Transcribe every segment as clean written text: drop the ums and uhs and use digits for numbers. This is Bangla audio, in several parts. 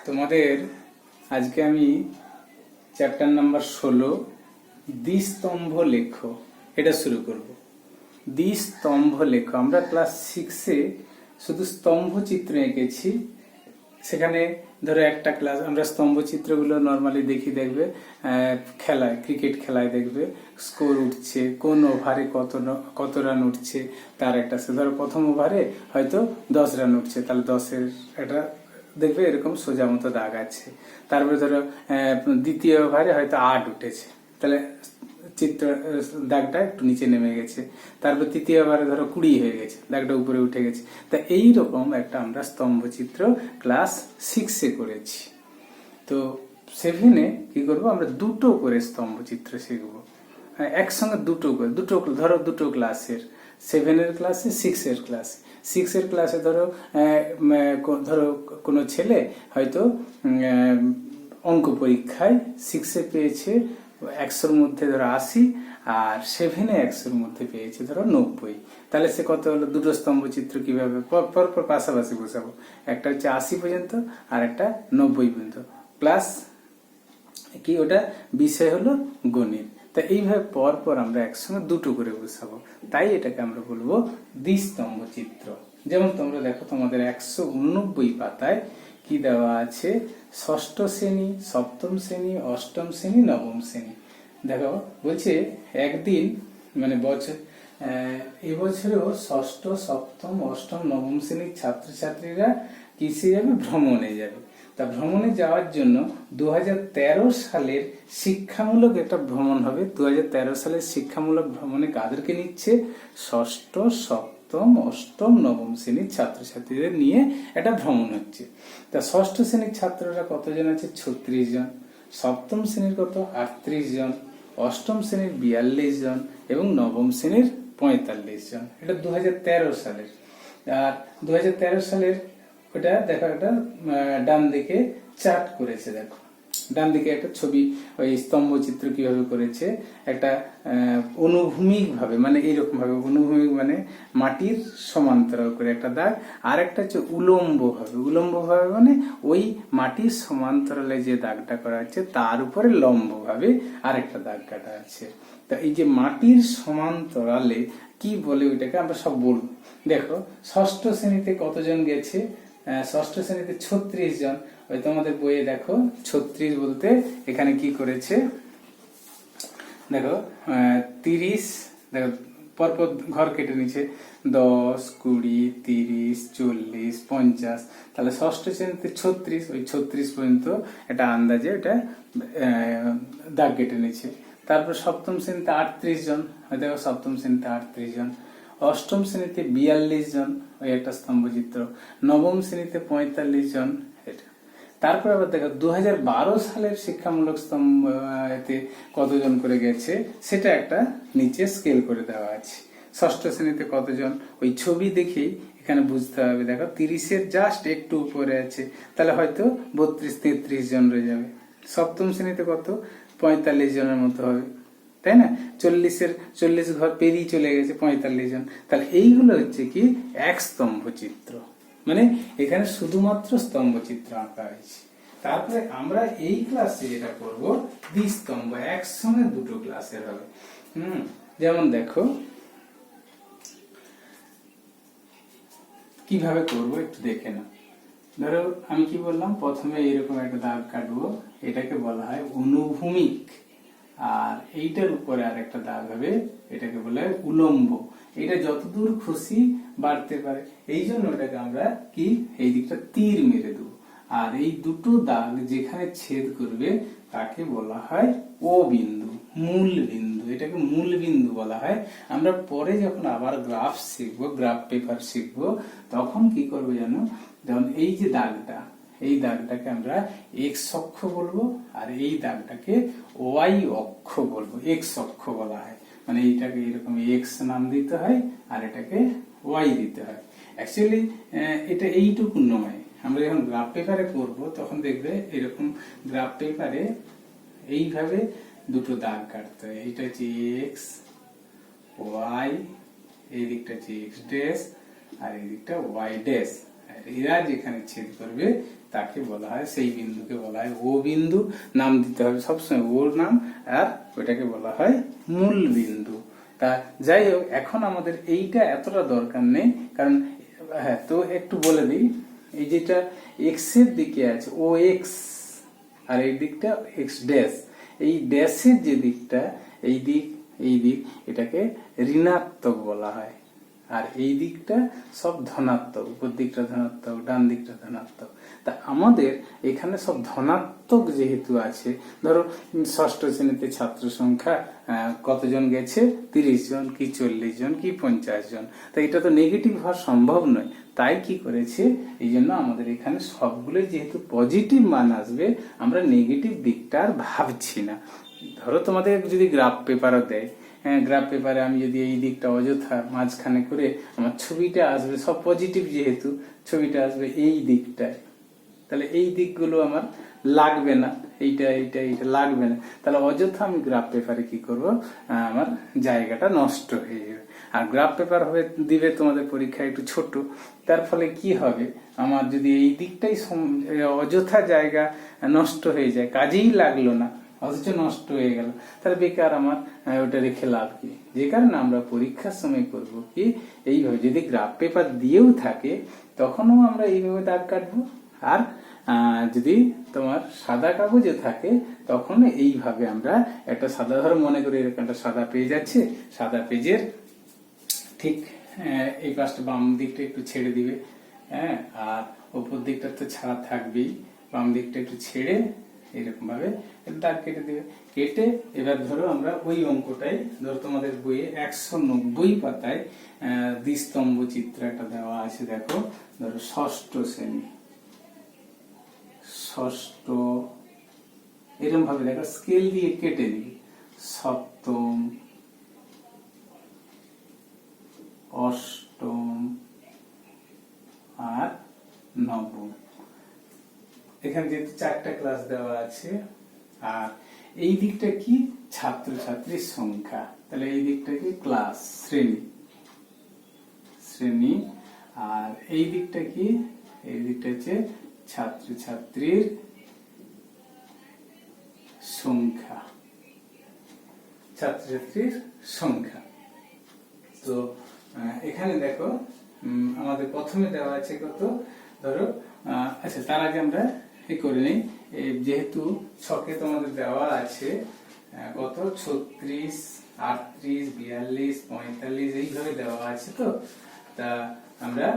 তোমাদের আজকে আমি চ্যাপ্টার নাম্বার 16 দ্বিস্তম্ভ লেখো এটা শুরু করব। দ্বিস্তম্ভ লেখো। আমরা ক্লাস 6-এ শুধু স্তম্ভ চিত্র এঁকেছি। সেখানে ধরো একটা ক্লাস আমরা স্তম্ভ চিত্রগুলো নর্মালি দেখবে খেলায়, ক্রিকেট খেলায় দেখবে স্কোর উঠছে, কোন ওভারে কত রান উঠছে তার একটা, ধরো প্রথম ওভারে হয়তো 10 রান উঠছে, তাহলে 10-এর একটা দেখবে এরকম সোজা মতো দাগ আছে। তারপরে ধরো দ্বিতীয় ওভারে হয়তো 8 উঠেছে, তাহলে চিত্র দাগটা একটু নিচে নেমে গেছে। তারপর তৃতীয় ওভারে ধরো 20 হয়ে গেছে, দাগটা উপরে উঠে গেছে। তা এইরকম একটা আমরা স্তম্ভ চিত্র ক্লাস 6-এ করেছি। তো 7-এ কি করব, আমরা দুটো করে স্তম্ভ চিত্র শিখবো, একসঙ্গে দুটো করে, ধরো দুটো ক্লাসের, 7-এর ক্লাসে 6-এর ক্লাসে। 6-এর ক্লাসে ধরো কোনো ছেলে হয়তো অঙ্ক পরীক্ষায় 6-এ পেয়েছে 100-র মধ্যে ধরো 80, আর 7-এ 100-র মধ্যে পেয়েছে ধরো 90। তাহলে সে কত হলো, দুটো স্তম্ভ চিত্র কিভাবে পরপর পাশাপাশি বসাবো, একটা হচ্ছে 80 পর্যন্ত আর একটা 90 পর্যন্ত, প্লাস কি ওটা বিষয় হলো গণিত। তা এইভাবে পরপর আমরা একসঙ্গে দুটো করে বসাবো, তাই এটাকে আমরা বলবো দ্বিস্তম্ভ চিত্র। যেমন তোমরা দেখো তোমাদের 189 পাতায় কি দেওয়া আছে, ষষ্ঠ শ্রেণী, সপ্তম শ্রেণী, অষ্টম শ্রেণী, নবম শ্রেণী। দেখো বলছে একদিন মানে এবছরেও ষষ্ঠ, সপ্তম, অষ্টম, নবম শ্রেণীর ছাত্রছাত্রীরা কিসে যাবে, ভ্রমণে যাবে। তা ভ্রমণে যাওয়ার জন্য 2013 সালের শিক্ষামূলক একটা ভ্রমণ হবে। 2013 সালের শিক্ষামূলক ভ্রমণে কাদেরকে নিচ্ছে, ষষ্ঠ, সপ্তম, অষ্টম, নবম শ্রেণীর ছাত্রছাত্রীদের নিয়ে একটা ভ্রমণ হচ্ছে। তা ষষ্ঠ শ্রেণীর ছাত্ররা কতজন আছে, 36 জন, সপ্তম শ্রেণীর কত, 38 জন, অষ্টম শ্রেণীর 42 জন এবং নবম শ্রেণীর 45 জন। এটা 2013 সালের। আর 2013 সালের ওটা দেখো, একটা ডান দিকে চার্ট করেছে, দেখো ডান দিকে একটা ছবি, ওই স্তম্ভ চিত্র কিভাবে করেছে, একটা অনুভূমিক ভাবে, মানে এইরকম ভাবে, অনুভূমিক মানে মাটির সমান্তরাল করে একটা দাগ, আর একটা হচ্ছে উলম্ব ভাবে মানে ওই মাটির সমান্তরালে যে দাগটা করা আছে তার উপরে লম্ব ভাবে আরেকটা দাগ কাটা আছে। তা এই যে মাটির সমান্তরালে কি বলে ওইটাকে আমরা সব বলবো। দেখো ষষ্ঠ শ্রেণীতে কতজন গেছে, ষষ্ঠ শ্রেণীতে 36 জন। ওই তোমাদের বইয়ে দেখো 36 বলতে এখানে কি করেছে, দেখো 30, দেখো পরপর ঘর কেটে নিচ্ছে, 10, 20, 30, 40, 50। তাহলে ষষ্ঠ শ্রেণীতে 36, ওই 36 পর্যন্ত এটা আন্দাজে এটা দাগ কেটে নিচ্ছে। তারপর সপ্তম শ্রেণীতে 38 জন, দেখো সপ্তম শ্রেণীতে 38 জন, অষ্টম শ্রেণীতে 42 জন, ওই একটা স্তম্ভচিত্র, নবম শ্রেণীতে 45 জন, এটা। তারপর আবার দেখো 2012 সালের শিক্ষামূলক স্তম্ভ এতে কতজন করে গেছে সেটা একটা নিচে স্কেল করে দেওয়া আছে। ষষ্ঠ শ্রেণীতে কতজন, ওই ছবি দেখেই এখানে বুঝতে হবে। দেখো 30-এর জাস্ট একটু উপরে আছে, তাহলে হয়তো 32-33 জন রয়ে যাবে। সপ্তম শ্রেণীতে কত, 45 জনের মতো হবে, তাই না? 40 ঘর পেরিয়ে চলে গেছে, 45 জন। তাহলে এইগুলো হচ্ছে কি এক স্তম্ভ চিত্র, মানে এখানে শুধুমাত্র স্তম্ভ চিত্র আঁকা হয়েছে। তারপরে আমরা এই ক্লাসে যেটা করব, দ্বিস্তম্ভ, একসঙ্গে দুটো ক্লাসের হবে। যেমন দেখো কিভাবে করব একটু দেখে নাও। ধরো আমি কি বললাম, প্রথমে এরকম একটা দাগ কাটবো, এটাকে বলা হয় অনুভূমিক, আর এইটার উপরে আর একটা দাগ হবে, এটাকে বলা হয় উলম্ব। এটা যতদূর খুশি বাড়তে পারে, এই জন্য এটাকে আমরা কি এই দিকটা তীর মেরে দেবো। আর এই দুটো দাগ যেখানে ছেদ করবে তাকে বলা হয় ও বিন্দু, মূল বিন্দু। এটাকে মূল বিন্দু বলা হয়। আমরা পরে যখন আবার গ্রাফ শিখবো, গ্রাফ পেপার শিখবো, তখন কি করবো জানো, যেমন এই যে দাগটা, এই দাগটাকে আমরা এক্স অক্ষ বলবো, আর এই দাগটাকে ওয়াই অক্ষ বলবো। এক্স অক্ষ বলা হয়, মানে এইটাকে এরকম এক্স নাম দিতে হয় আর এটাকে ওয়াই দিতে হয়। অ্যাকচুয়ালি এটা এইটুকু নয়, আমরা যখন গ্রাফ পেপারে করব তখন দেখবে এরকম গ্রাফ পেপারে এইভাবে দুটো দাগ কাটতে হয়। এইটা হচ্ছে এক্স ওয়াই, এই দিকটা হচ্ছে এক্স ড্যাশ আর এই দিকটা ওয়াই ড্যাশ। এরা যেখানে ছেদ করবে তাকে বলা হয়, সেই বিন্দুকে বলা হয় ও বিন্দু। নাম দিতে হবে সবসময় ওর নাম, আর ওটাকে বলা হয় মূল বিন্দু। তা যাই হোক, এখন আমাদের এইটা এতটা দরকার নেই, কারণ হ্যাঁ, তো একটু বলে দিই, এই যেটা এক্স এর দিকে আছে ও এক্স, আর এই দিকটা এক্স ড্যাশ, এই ড্যাশের যে দিকটা, এই দিক এটাকে ঋণাত্মক বলা হয়, আর এই দিকটা সব ধনাত্মক, উপর দিকটা ধনাত্মক, ডান দিকটা ধনাত্মক। তা আমাদের এখানে সব ধনাত্মক যেহেতু আছে, ধরো ষষ্ঠ শ্রেণীতে ছাত্র সংখ্যা কতজন গেছে, 30 জন কি 40 জন কি 50 জন, তা এটা তো নেগেটিভ হওয়া সম্ভব নয়। তাই কি করেছে, এই জন্য আমাদের এখানে সবগুলো যেহেতু পজিটিভ মান আসবে, আমরা নেগেটিভ দিকটা আর ভাবছি না। ধরো তোমাদের যদি গ্রাফ পেপারও দেয়, গ্রাফ পেপারে আমি যদি এই দিকটা অযথা মাঝখানে করে, আমার ছবিটা আসবে সব পজিটিভ, যেহেতু ছবিটা আসবে এই দিকটায়, তাহলে এই দিকগুলো আমার লাগবে না, এইটা এইটা এইটা লাগবে না, তাহলে অযথা আমি গ্রাফ পেপারে কি করব, আমার জায়গাটা নষ্ট হয়ে যাবে। আর গ্রাফ পেপার হবে দিবে তোমাদের পরীক্ষা একটু ছোট, তার ফলে কি হবে, আমার যদি এই দিকটাই অযথা জায়গা নষ্ট হয়ে যায়, কাজেই লাগলো না অথচ নষ্ট হয়ে গেল, তাহলে বেকার আমার ওটা রেখে লাভ কি। যে কারণে আমরা পরীক্ষার সময় করব কি, এইভাবে যদি গ্রাফ পেপার দিয়েও থাকে তখনও আমরা এইভাবে দাগ কাটবো, আর যদি তোমার সাদা কাগজে থাকে তখন এইভাবে আমরা একটা সাদা, ধরো মনে করি এরকম একটা সাদা পেজ আছে, সাদা পেজের ঠিক এই পাশটা বাম দিকটা একটু ছেড়ে দিবে, হ্যাঁ, আর উপর দিকটা তো ছাড়া থাকবেই, বাম দিকটা একটু ছেড়ে এরকম ভাবে দাগ কেটে দেবে। কেটে এবার ধরো আমরা ওই অঙ্কটাই, ধরো তোমাদের বইয়ে 190 পাতায় দ্বিস্তম্ভ চিত্র একটা দেওয়া আছে, দেখো ধরো ষষ্ঠ শ্রেণী, ষষ্ঠ এরকম ভাবে দেখো স্কেল দিয়ে কেটে দিবে, সপ্তম, অষ্টম আর নবম, এখানে যেহেতু 4টা ক্লাস দেওয়া আছে, আর এই দিকটা কি ছাত্রছাত্রীর সংখ্যা, তাহলে এই দিকটা কি ক্লাস, শ্রেণী, আর এই দিকটা কি, এই দিকটা হচ্ছে ছাত্রছাত্রীর সংখ্যা, ছাত্রছাত্রীর সংখ্যা। তো এখানে দেখো আমাদের প্রথমে দেওয়া আছে কত, ধরো আচ্ছা তার আগে আমরা করে নিই, যেহেতু ছকে তোমাদের দেওয়া আছে কত 36, 38, 42, 45 এইভাবে দেওয়া আছে, তো তা আমরা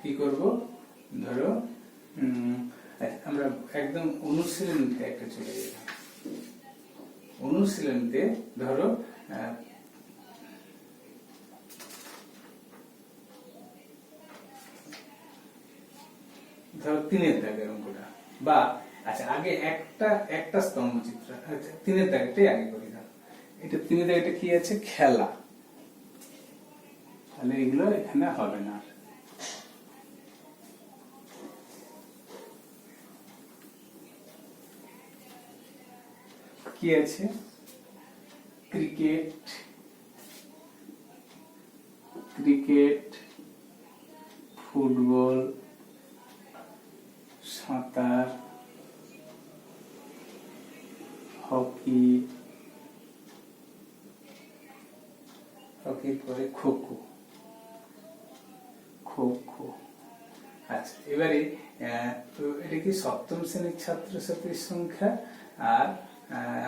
কি করব, ধরো আমরা একদম অনুশীলনীতে একটা চলে যাব। অনুশীলনীতে ধরো ধরো 3-এর দাগের অঙ্কটা, বা আচ্ছা আগে একটা স্তম্ভ চিত্র, আচ্ছা 3-এর দাগটাই আগে করি না, এটা 3-এর দাগটা কি আছে, খেলা, তাহলে এগুলো এখানে হবে না। কি আছে, ক্রিকেট, ফুটবল, সাঁতার, হকির পরে খোখো। আচ্ছা এবারে তো এটা কি সপ্তম শ্রেণীর ছাত্রছাত্রীর সংখ্যা, আর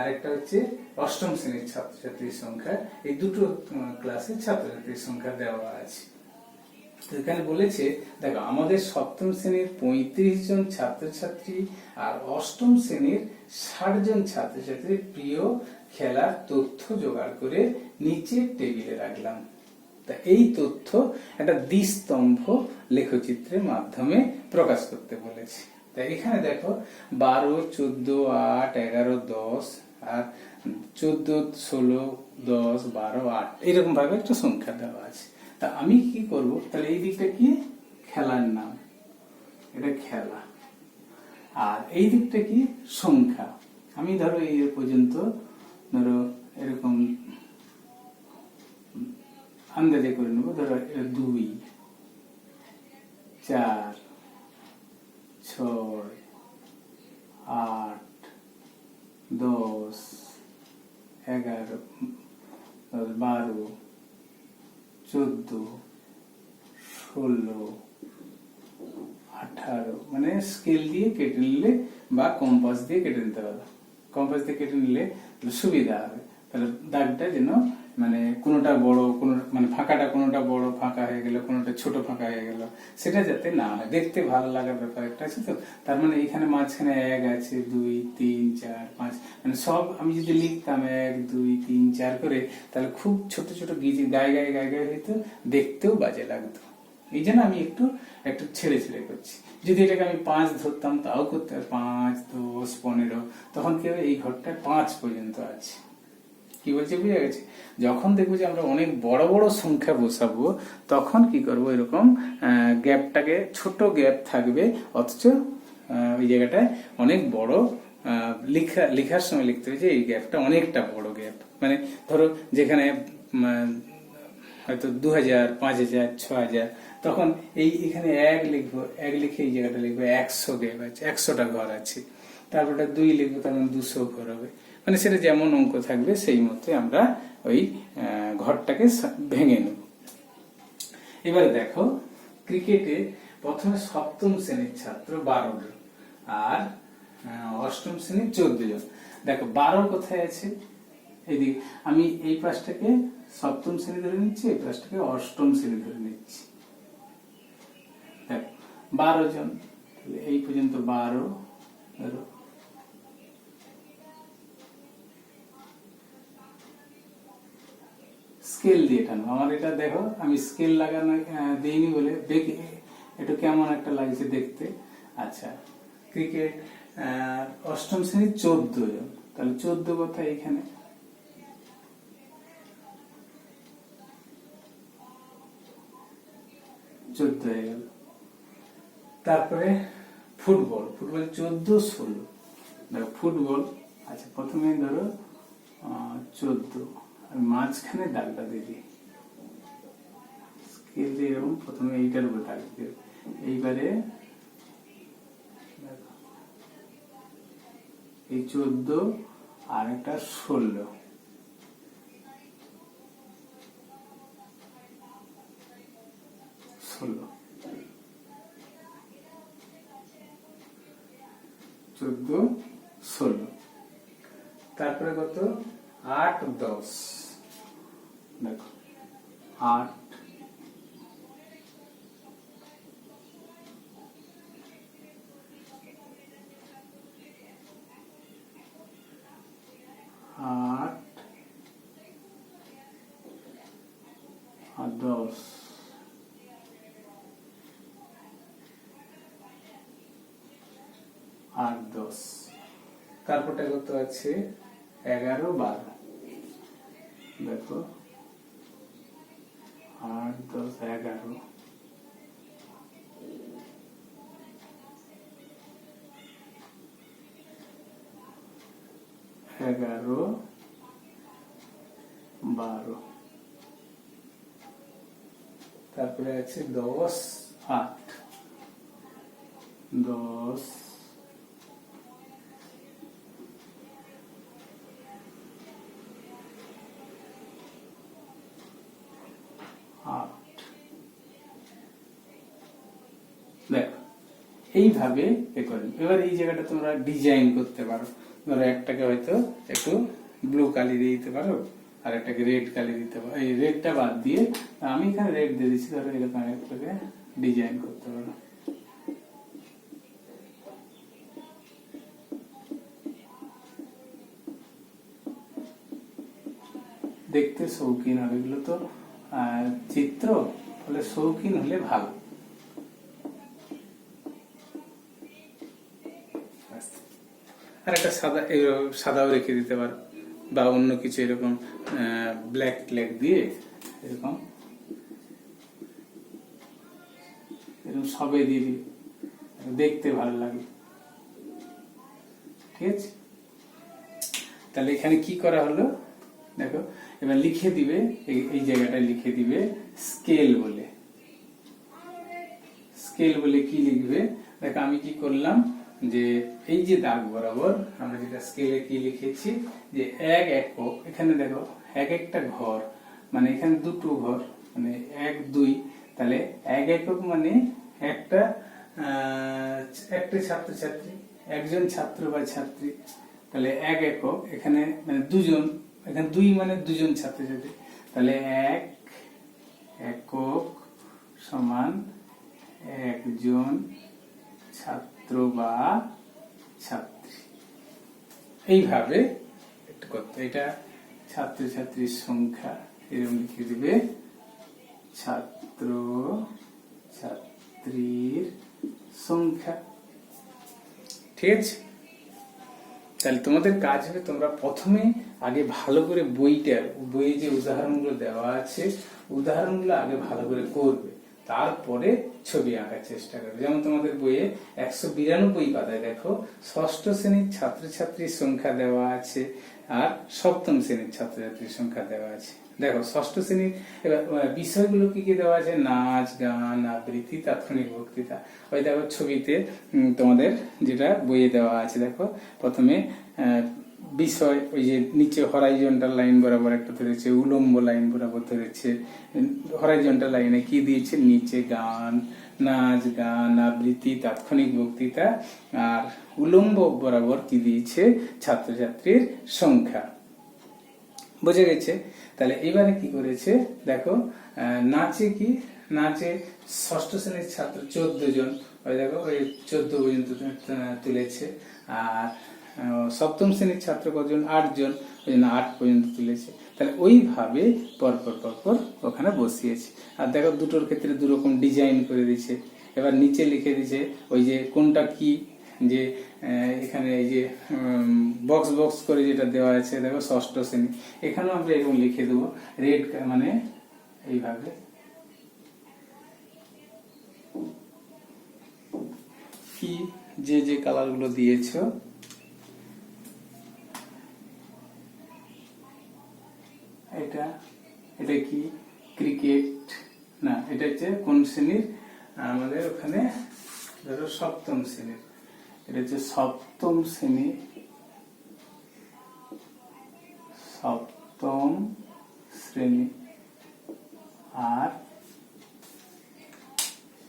আরেকটা হচ্ছে অষ্টম শ্রেণীর ছাত্রছাত্রীর সংখ্যা, এই দুটো ক্লাসের ছাত্রছাত্রীর সংখ্যা দেওয়া আছে। তো এখানে বলেছে দেখো আমাদের সপ্তম শ্রেণীর 35 জন ছাত্রছাত্রী আর অষ্টম শ্রেণীর 60 জন ছাত্রছাত্রীর প্রিয় খেলার তথ্য জোগাড় করে নিচের টেবিলে রাখলাম। তা এই তথ্য একটা দ্বিস্তম্ভ লেখচিত্রের মাধ্যমে প্রকাশ করতে বলেছে। তা এখানে দেখো 12, 14, 8, 11, 10 আর 14, 16, 10, 12, 8 এরকম ভাবে একটা সংখ্যা দেওয়া আছে। তা আমি কি করব, তাহলে এই দিকটা কি খেলার নাম, এটা খেলা, আর এই দিকটা কি সংখ্যা, আমি ধরো এই পর্যন্ত ধরো এরকম আন্দাজে করে নেবো, ধরো 2, 4, 6, 14, 16, 18, মানে স্কেল দিয়ে কেটে নিলে বা কম্পাস দিয়ে কেটে নিতে পারো। কম্পাস দিয়ে কেটে নিলে সুবিধা হবে, তাহলে দাগটা যেন মানে কোনোটা বড়, কোনো মানে ফাঁকাটা কোনোটা বড় ফাঁকা হয়ে গেল, কোনোটা ছোট ফাঁকা হয়ে গেল, সেটা যাতে না হয়। দেখতে ভালো লাগার ব্যাপার একটা আছে তো। তার মানে এখানে মাঝখানে 1 আছে, 2, 3, 4, 5, মানে সব আমি যদি লিখতাম 1, 2, 3, 4 করে, তাহলে খুব ছোট ছোট গায়ে গায়ে গায়ে গায়ে হইতো, দেখতেও বাজে লাগতো। এই জন্য আমি একটু একটু ছেড়ে ছেড়ে করছি। যদি এটাকে আমি 5 ধরতাম তাও করতে হবে, 5, 10, 15, তখন কি হবে, এই ঘরটা 5 পর্যন্ত আছে। কি বলছে বুঝে গেছে? যখন দেখবো যে আমরা অনেক বড় বড় সংখ্যা বসাবো, তখন কি করব, এরকম গ্যাপটাকে, ছোট গ্যাপ থাকবে, অথচ ওই জায়গাটায় অনেক বড় লেখার সময় লিখতে হবে যে এই গ্যাপটা অনেকটা বড় গ্যাপ। মানে ধরো যেখানে হয়তো 2000, 5000, 6000, তখন এখানে 1 লিখবো, 1 লিখে এই জায়গাটা লিখবো 100 গ্যাপ আছে, 100টা ঘর আছে। তারপরে 2 লিখবো, তখন 200 ঘর হবে। মানে সেটা যেমন অঙ্ক থাকবে সেই মতে আমরা ওই ঘরটাকে ভেঙে নেব। এবারে দেখো, ক্রিকেটে প্রথমে 7ম শ্রেণীর ছাত্র 12 জন আর 8ম শ্রেণীর 14 জন। দেখো 12 কোথায় আছে, এইদিকে আমি এই পাশটাকে 7ম শ্রেণী ধরে নিচ্ছি, এই পাশটাকে 8ম শ্রেণী ধরে নিচ্ছি। দেখো 12 জন, এই পর্যন্ত 12 ধরো। স্কেল দিয়ে টানবো। আমার এটা দেখো, আমি স্কেল লাগানো দেইনি বলে দেখে এটা কেমন একটা লাগছে দেখতে। আচ্ছা, ক্রিকেট 8ম শ্রেণীর 14 জন, তাহলে 14 কোথায়, এখানে 14 হয়ে গেল। তারপরে ফুটবল 14, 16, দেখো ফুটবল। আচ্ছা, প্রথমে ধরো 14, মাঝখানে দাগটা দিয়ে দিই, স্কেল দিয়ে এরকম প্রথমে এইটার উপর দাগ দিয়ে, এইবারে এই 14 আর একটা 16, তারপরে কত, 8, 10, দেখো 8, 8 আর 10, 8, 10, তারপরটা কত আছে, 11, 12, দেখো 8, 10, 11, 11, 12, তারপরে আছে 10, 8, 10, 8, দেখো এইভাবে এ করেন। এবার এই জায়গাটা তোমরা ডিজাইন করতে পারো। ধরো একটাকে হয়তো একটু ব্লু কালি দিয়ে দিতে পারো, আর একটাকে রেড কালি দিতে পারো। এই রেডটা বাদ দিয়ে আমি এখানে রেড দিয়ে দিচ্ছি, ধরো এরকম একটাকে ডিজাইন করতে পারো। দেখতে শৌখিন হবে, এগুলো তো চিত্র, ফলে শৌখিন হলে ভালো। আর একটা সাদাও রেখে দিতে পারো, বা অন্য কিছু এরকম ব্ল্যাক দিয়ে এরকম সবে দিয়ে দিবে, দেখতে ভালো লাগে। ঠিক আছে, তাহলে এখানে কি করা হলো দেখো। এবার লিখে দিবে, এই জায়গাটায় লিখে দিবে স্কেল বলে। স্কেল বলে কি লিখবে দেখো, আমি কি করলাম, যে এই যে দাগ বরাবর আমরা যেটা স্কেলে কি লিখেছি, যে 1 একক, এখানে দেখো এক একটা ঘর, মানে এখানে 2টো ঘর, মানে 1 2, তাহলে 1 একক মানে একটা একটা ছাত্রছাত্রী, একজন ছাত্র বা ছাত্রী, তাহলে 1 একক এখানে মানে দুজন, এখানে 2 মানে দুজন ছাত্রছাত্রী, তাহলে 1 একক সমান একজন ছাত্র বা ছাত্রী। এইভাবে একটু করতে, এটা ছাত্রছাত্রীর সংখ্যা এরকম লিখে দিবে, ছাত্র ছাত্রীর সংখ্যা। ঠিক আছে, তাহলে তোমাদের কাজ হবে তোমরা প্রথমে আগে ভালো করে বইয়ে যে উদাহরণগুলো দেওয়া আছে উদাহরণগুলো আগে ভালো করে করবে, তারপরে ছবি আঁকার চেষ্টা করবে। যেমন তোমাদের বইয়ে 192 পাতায় দেখো ষষ্ঠ শ্রেণীর ছাত্রছাত্রীর সংখ্যা দেওয়া আছে আর সপ্তম শ্রেণীর ছাত্রছাত্রীর সংখ্যা দেওয়া আছে। দেখো ষষ্ঠ শ্রেণীর এবার বিষয়গুলো কি কি দেওয়া আছে, নাচ, গান, আবৃত্তি, তাৎক্ষণিক বক্তৃতা। ওই দেখো ছবিতে তোমাদের যেটা বইয়ে দেওয়া আছে, দেখো প্রথমে বিষয় ওই যে নিচে হরাইজন্টাল লাইন বরাবর একটা ধরেছে, উলম্ব লাইন বরাবর ধরেছে। হরাইজন্টাল লাইনে কি দিয়েছে, নিচে গান, নাচ, গান, আবৃত্তি, তাৎক্ষণিক বক্তৃতা, আর উলম্ব বরাবর কি দিয়েছে, ছাত্রছাত্রীর সংখ্যা। বুঝে গেছে? তাহলে এবারে কি করেছে দেখো, নাচে কি, নাচে ষষ্ঠ শ্রেণীর ছাত্র 14 জন, ওই দেখো ওই 14 পর্যন্ত তুলেছে। আর সপ্তম শ্রেণীর ছাত্র কতজন, 8 জন, ওই জন্য 8 পর্যন্ত তুলেছে। তাহলে ওইভাবে পরপর পরপর ওখানে বসিয়েছে। আর দেখো দুটোর ক্ষেত্রে দুরকম ডিজাইন করে দিয়েছে। এবার নিচে লিখে দিয়েছে ওই যে কোনটা কি, যে এখানে এই যে বক্স বক্স করে যেটা দেওয়া আছে দেখো ষষ্ঠ শ্রেণী, এখানেও আমরা এরকম লিখে দেবো রেড, মানে এইভাবে কি যে যে কালার গুলো দিয়েছো এটা কি ক্রিকেট না, এটা হচ্ছে কোন শ্রেণীর, আমাদের ওখানে ধরো সপ্তম শ্রেণীর, এটা হচ্ছে সপ্তম শ্রেণী, সপ্তম শ্রেণী। আর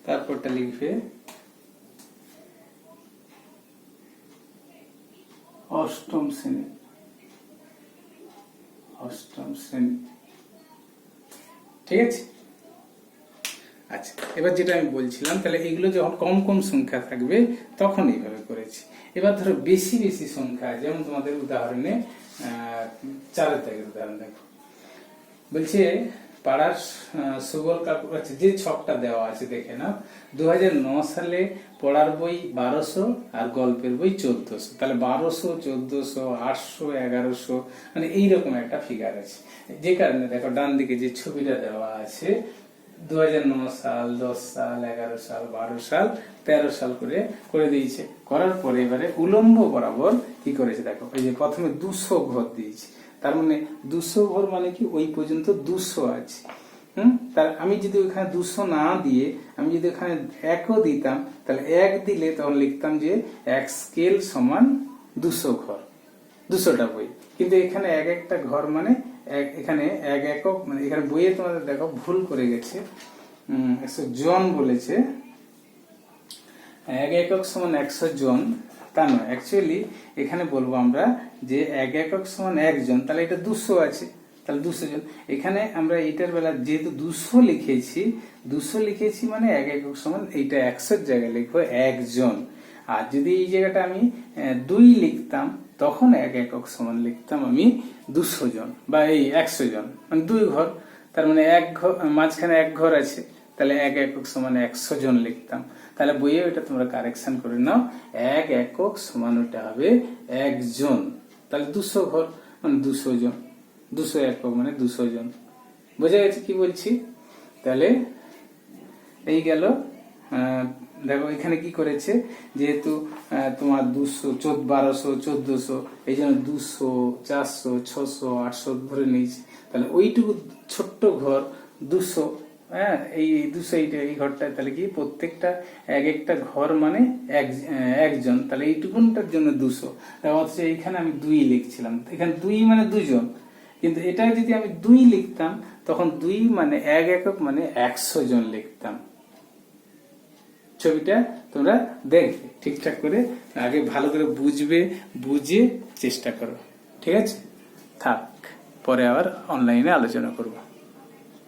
তারপরটা লিখবে অষ্টম শ্রেণী, অষ্টম শ্রেণী। ঠিক আছে, আচ্ছা এবার যেটা আমি বলছিলাম, তাহলে এগুলো যখন কম কম সংখ্যা থাকবে তখন এইভাবে করেছি। এবার ধরো বেশি বেশি সংখ্যা, যেমন তোমাদের উদাহরণে 4 দাগের উদাহরণ দেখো, বলছে পাড়ার সুবল কাকু, আচ্ছা যে ছকটা দেওয়া আছে দেখে নাও, 2009 সালে পড়ার বই 1200 আর গল্পের বই 1400, তাহলে 1200, 1400, 800, 1100, মানে এইরকম একটা ফিগার আছে। যে কারণে দেখো ডান দিকে যে ছবিটা দেওয়া আছে 2009 সাল, 10 সাল, 11 সাল, 12 সাল, 13 সাল করে দিয়েছে। করার পরে এবারে উলম্ব বরাবর কি করেছে দেখো, এই যে প্রথমে 200 ঘর দিয়েছে, তার মানে 200 ঘর মানে কি ওই পর্যন্ত 200 আছে। তার আমি যদি ওখানে 200 না দিয়ে আমি যদি ওখানে 1ও দিতাম, তাহলে 1 দিলে তখন লিখতাম যে 1 স্কেল সমান 200 ঘর, 200টা বই। কিন্তু এখানে এক একটা ঘর মানে এখানে 1 একক, মানে এখানে বইয়ে তোমাদের দেখো ভুল করে গেছে, 100 জন বলেছে, 1 একক সমান 100 জন, তা নয়। অ্যাকচুয়ালি এখানে বলবো আমরা যে 1 একক সমান 1 জন, তাহলে এটা 200 আছে, তাহলে 200 জন। এখানে আমরা এইটার বেলা যেহেতু 200 লিখেছি মানে 1 একক সমান এইটা 100 জায়গায় লিখবো 1 জন। আর যদি এই জায়গাটা আমি 2 লিখতাম তখন 1 একক সমান লিখতাম আমি 200 জন বা এই 100 জন, মানে 2 ঘর, তার মানে 1 ঘর মাঝখানে 1 ঘর আছে, তাহলে 1 একক সমান 100 জন লিখতাম। তাহলে বইয়ে ওটা তোমরা কারেকশন করে নাও, 1 একক সমান ওটা হবে 1 জন, তাহলে 200 ঘর মানে 200 জন, 200 একক মানে 200 জন। বোঝা গেছে কি বলছি? তাহলে এই গেল। দেখো এখানে কি করেছে, যেহেতু তোমার 200, 1200, 1400, এই জন্য 200, 400, 600, 800 ধরে নিয়েছি। তাহলে ওইটুকু ছোট্ট ঘর 200, হ্যাঁ এই 200 এই ঘরটা, তাহলে কি প্রত্যেকটা এক একটা ঘর মানে একজন, তাহলে এইটুকুনটার জন্য 200। অথচ এইখানে আমি 2 লিখছিলাম, এখানে 2 মানে 2 জন, কিন্তু এটা যদি আমি 2 লিখতাম তখন 2 মানে 1 একক মানে 100 জন লিখতাম। ছবিটা তোমরা দেখবে ঠিকঠাক করে, আগে ভালো করে বুঝবে, বুঝে চেষ্টা করো। ঠিক আছে, থাক, পরে আবার অনলাইনে আলোচনা করব।